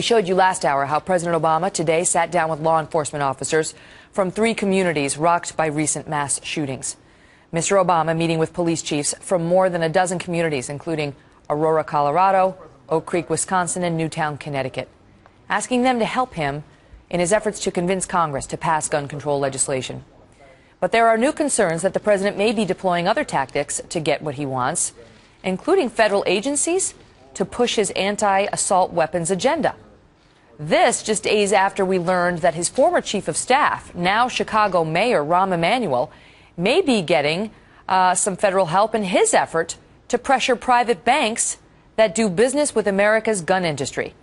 Showed you last hour how President Obama today sat down with law enforcement officers from 3 communities rocked by recent mass shootings. Mr. Obama meeting with police chiefs from more than a dozen communities, including Aurora, Colorado, Oak Creek, Wisconsin, and Newtown, Connecticut, asking them to help him in his efforts to convince Congress to pass gun control legislation. But there are new concerns that the president may be deploying other tactics to get what he wants, including federal agencies to push his anti-assault weapons agenda. This just days after we learned that his former chief of staff, now Chicago Mayor Rahm Emanuel, may be getting some federal help in his effort to pressure private banks that do business with America's gun industry.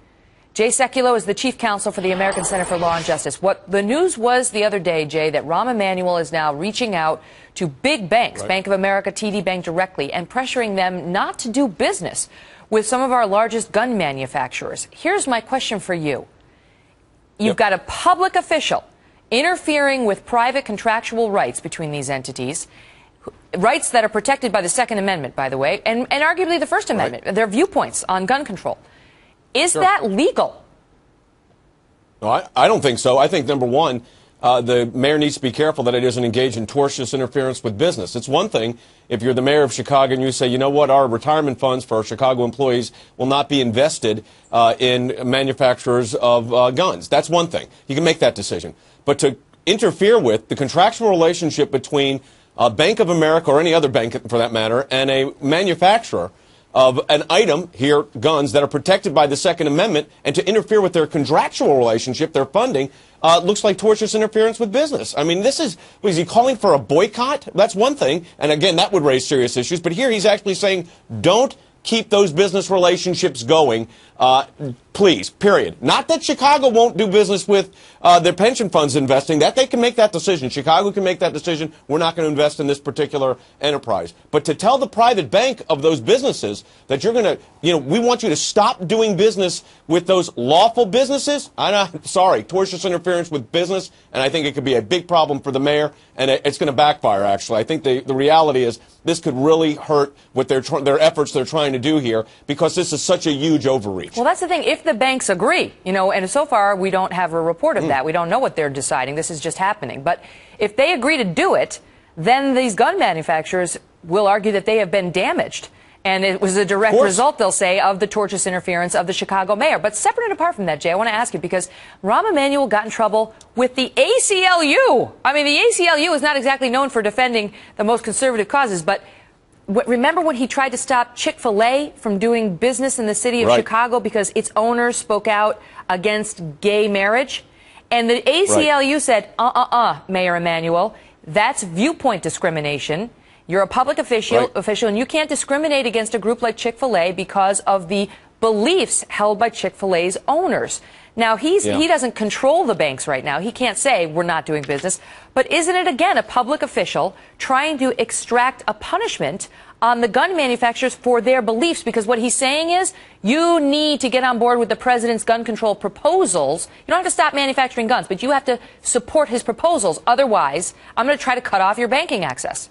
Jay Sekulow is the chief counsel for the American Center for Law and Justice. What the news was the other day, Jay, that Rahm Emanuel is now reaching out to big banks, right. Bank of America, TD Bank directly, and pressuring them not to do business with some of our largest gun manufacturers. Here's my question for you. You've got a public official interfering with private contractual rights between these entities, rights that are protected by the Second Amendment, by the way, and arguably the First Amendment, right. Their viewpoints on gun control. Is that legal? No, I don't think so. I think, number one, the mayor needs to be careful that he doesn't engage in tortious interference with business. It's one thing if you're the mayor of Chicago and you say, you know what, our retirement funds for our Chicago employees will not be invested in manufacturers of guns. That's one thing. You can make that decision. But to interfere with the contractual relationship between Bank of America or any other bank, for that matter, and a manufacturer of an item, here, guns, that are protected by the Second Amendment, and to interfere with their contractual relationship, their funding, looks like tortious interference with business. I mean, is he calling for a boycott? That's one thing, and again, that would raise serious issues, but here he's actually saying, don't keep those business relationships going, please, period. Not that Chicago won't do business with their pension funds investing. That they can make that decision. Chicago can make that decision. We're not going to invest in this particular enterprise. But to tell the private bank of those businesses that you're going to, we want you to stop doing business with those lawful businesses, I'm sorry, tortious interference with business, and I think it could be a big problem for the mayor, and it's going to backfire, actually. I think the reality is this could really hurt what their efforts they're trying to do here, because this is such a huge overreach. Well, that's the thing. If the banks agree, and so far we don't have a report of that. We don't know what they're deciding. This is just happening. But if they agree to do it, then these gun manufacturers will argue that they have been damaged. And it was a direct result, they'll say, of the tortious interference of the Chicago mayor. But separate and apart from that, Jay, I want to ask you, because Rahm Emanuel got in trouble with the ACLU. I mean, the ACLU is not exactly known for defending the most conservative causes, but remember when he tried to stop Chick-fil-A from doing business in the city of Chicago because its owners spoke out against gay marriage? And the ACLU said, Mayor Emanuel, that's viewpoint discrimination. You're a public official, and you can't discriminate against a group like Chick-fil-A because of the beliefs held by Chick-fil-A's owners. Now, he doesn't control the banks right now. He can't say we're not doing business. But isn't it, again, a public official trying to extract a punishment on the gun manufacturers for their beliefs? Because what he's saying is you need to get on board with the president's gun control proposals. You don't have to stop manufacturing guns, but you have to support his proposals. Otherwise, I'm going to try to cut off your banking access.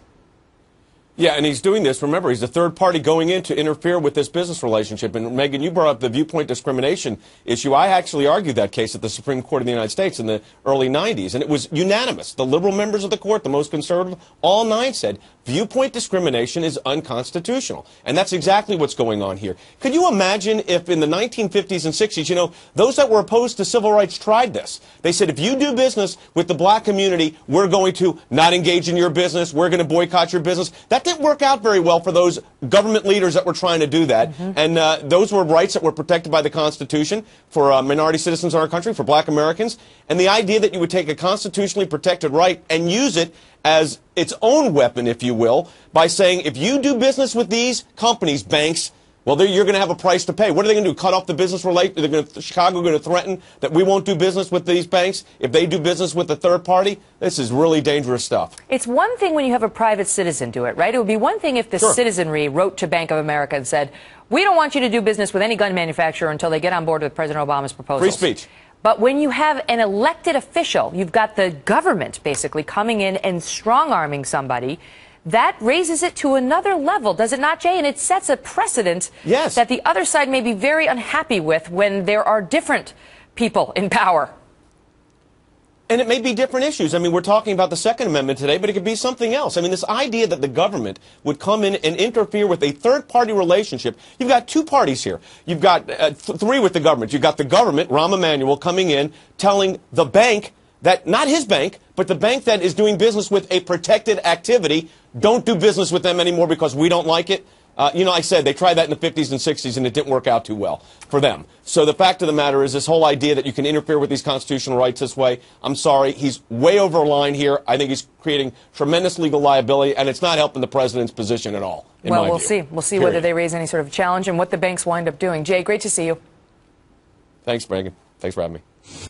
Yeah, and he's doing this. Remember, he's a third party going in to interfere with this business relationship. And, Megan, you brought up the viewpoint discrimination issue. I actually argued that case at the Supreme Court of the United States in the early 90s, and it was unanimous. The liberal members of the court, the most conservative, all 9 said viewpoint discrimination is unconstitutional. And that's exactly what's going on here. Could you imagine if in the 1950s and 60s, those that were opposed to civil rights tried this? They said, if you do business with the black community, we're going to not engage in your business. We're going to boycott your business. That didn't work out very well for those government leaders that were trying to do that. And those were rights that were protected by the Constitution for minority citizens in our country, for black Americans. And the idea that you would take a constitutionally protected right and use it as its own weapon, if you will, by saying, if you do business with these companies, banks, well, you're going to have a price to pay. What are they going to do? Cut off the business relationship? Chicago going to threaten that we won't do business with these banks if they do business with a third party? This is really dangerous stuff. It's one thing when you have a private citizen do it, right? It would be one thing if the citizenry wrote to Bank of America and said, we don't want you to do business with any gun manufacturer until they get on board with President Obama's proposals. Free speech. But when you have an elected official, you've got the government basically coming in and strong-arming somebody, that raises it to another level, does it not, Jay? And it sets a precedent Yes. that the other side may be very unhappy with when there are different people in power. And it may be different issues. I mean, we're talking about the Second Amendment today, but it could be something else. I mean, this idea that the government would come in and interfere with a third-party relationship. You've got two parties here. You've got three with the government. You've got the government, Rahm Emanuel, coming in, telling the bank that, not his bank, but the bank that is doing business with a protected activity, don't do business with them anymore because we don't like it. You know, I said they tried that in the 50s and 60s, and it didn't work out too well for them. So the fact of the matter is this whole idea that you can interfere with these constitutional rights this way, I'm sorry, he's way over a line here. I think he's creating tremendous legal liability, and it's not helping the president's position at all, in well, my we'll view. see. We'll see Period. whether they raise any sort of challenge and what the banks wind up doing. Jay, great to see you. Thanks, Megan. Thanks for having me.